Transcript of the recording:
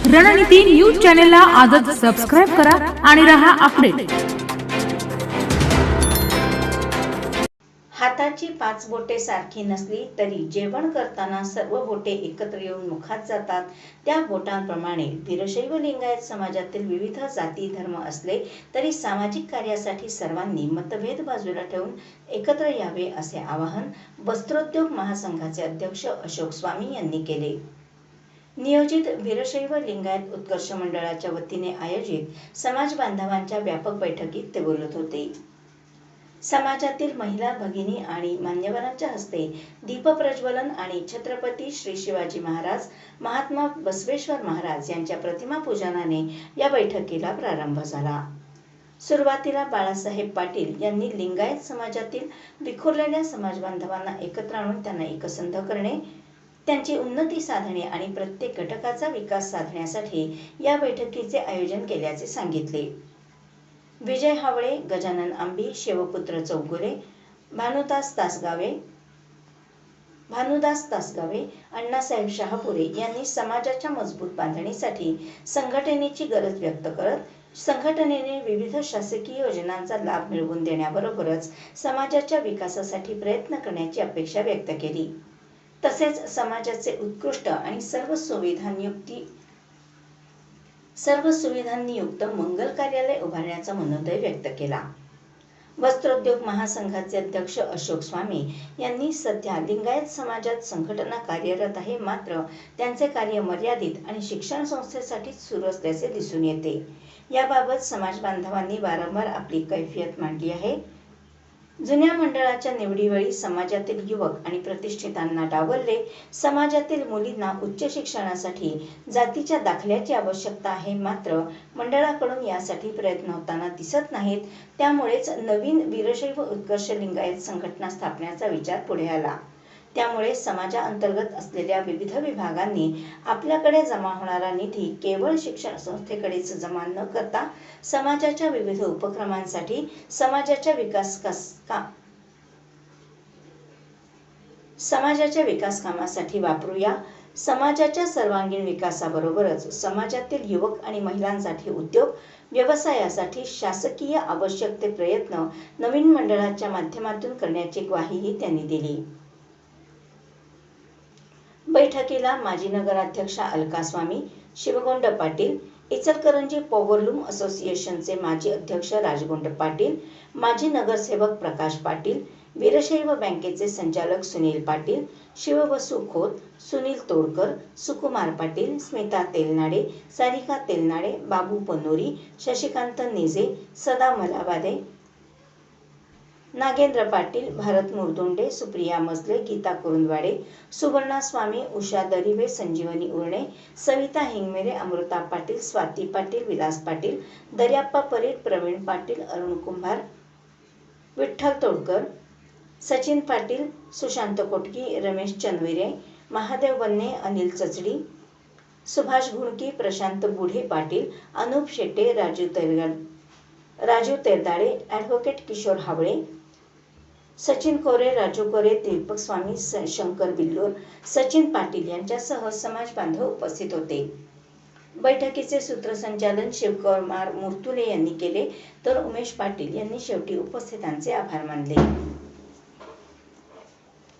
रणनीती न्यूज चॅनलला आजच सबस्क्राइब करा आणि रहा अपडेट। हाताची 5 बोटे सारखी नसली तरी जेवण करताना सर्व बोटे एकत्र येऊन मुखात जातात, त्या बोटांप्रमाणे वीरशैव लिंगायत समाजातील विविध जाती धर्म असले तरी सामाजिक कार्यासाठी सर्वांनी मतभेद बाजूला ठेवून एकत्र यावे असे आवाहन वस्त्रोद्योग महासंघाचे अध्यक्ष अशोक स्वामी यांनी केले। नियोजित वीरशैव लिंगायत उत्कर्ष मंडळाच्या वतीने आयोजित समाज बांधवांच्या व्यापक बैठकीत ते बोलत होते। समाजातील महिला भगिनी आणि मान्यवरांच्या हस्ते दीपप्रज्वलन आणि छत्रपती श्री शिवाजी महाराज, महात्मा बसवेश्वर महाराज यांच्या प्रतिमा पूजनाने या बैठकीला प्रारंभ झाला। सुरुवातीला बाळासाहेब पाटील यांनी लिंगायत समाजातील विखुरलेल्या समाज बांधवांना एकत्र आणून त्यांना एकसंध करणे, त्यांची उन्नती साधणे आणि प्रत्येक घटकाचा विकास साधण्यासाठी या बैठकीचे आयोजन केल्याचे सांगितले। विजय हावळे, गजानन आंबी, शिवपुत्र चौगुले, भानुदास तासगावे, अण्णासाहेब शहापुरे यांनी समाजाच्या मजबूत बांधणीसाठी संघटनेची गरज व्यक्त करत संघटनेने विविध शासकीय योजनांचा लाभ मिळवून देण्याबरोबरच समाजाच्या विकासासाठी प्रयत्न करण्याची अपेक्षा व्यक्त केली। तसेच समाजाचे उत्कृष्ट आणि सर्व सुविधांनी युक्त मंगल कार्यालय उभारण्याचा मनोदय व्यक्त केला। वस्त्रोद्योग महासंघाचे अध्यक्ष अशोक स्वामी यांनी सध्या लिंगायत समाजात संघटना कार्यरत आहे, मात्र त्यांचे कार्य मर्यादित आणि शिक्षण संस्थेसाठीच सुरू असल्याचे दिसून येते। याबाबत समाज बांधवांनी वारंवार आपली कैफियत मांडली आहे। जुन्या मंडळाच्या निवडीवेळी समाजातील युवक आणि प्रतिष्ठितांना डावलले। समाजातील मुलींना उच्च शिक्षणासाठी जातीच्या दाखल्याची आवश्यकता आहे, मात्र मंडळाकडून यासाठी प्रयत्न होताना दिसत नाहीत। त्यामुळेच नवीन वीरशैव उत्कर्ष लिंगायत संघटना स्थापण्याचा विचार पुढे आला। त्यामुळे समाजाअंतर्गत असलेल्या विविध विभागांनी आपल्याकडे जमा होणारा निधी केवळ शिक्षण संस्थेकडेच जमा न करता समाजाच्या विविध उपक्रमांसाठी समाजाच्या विकास कामासाठी वापरूया। समाजाच्या सर्वांगीण विकासाबरोबरच समाजातील युवक आणि महिलांसाठी उद्योग व्यवसायासाठी शासकीय आवश्यक ते प्रयत्न नवीन मंडळाच्या माध्यमातून करण्याची ग्वाहीही त्यांनी दिली। बैठकीला माजी नगराध्यक्षा अलका स्वामी, शिवगोंड पाटील, इचलकरंजी पॉवरलूम असोसिएशनचे माजी अध्यक्ष राजगोंड पाटील, माजी नगरसेवक प्रकाश पाटील, वीरशैव बँकेचे संचालक सुनील पाटील, शिवबसू खोत, सुनील तोडकर, सुकुमार पाटील, स्मिता तेलनाडे, सारिका तेलनाडे, बाबू पनोरी, शशिकांत नेजे, सदा मलावादे, नागेंद्र पाटील, भारत मुरदोंडे, सुप्रिया मजले, गीता कुरुंदवाडे, सुवर्णा स्वामी, उषा दरिवे, संजीवनी उर्णे, सविता हिंगमेरे, अमृता पाटील, स्वाती पाटील, विलास पाटील, दर्याप्पा परीट, प्रवीण पाटील, अरुण कुंभार, विठ्ठल तोडकर, सचिन पाटील, सुशांत कोटकी, रमेश चंदविरे, महादेव बन्ने, अनिल चचडी, सुभाष घुणकी, प्रशांत बुढे पाटील, अनुप शेटे, राजू तेरदाळे, ॲडव्होकेट किशोर हावळे, सचिन कोरे, राजू कोरे, दीपक स्वामी, शंकर बिल्लोर, सचिन पाटील यांच्यासह समाज बांधव उपस्थित होते। बैठकीचे सूत्रसंचालन शिवकुमार मुर्तुले यांनी केले, तर उमेश पाटील यांनी शेवटी उपस्थितांचे आभार मानले।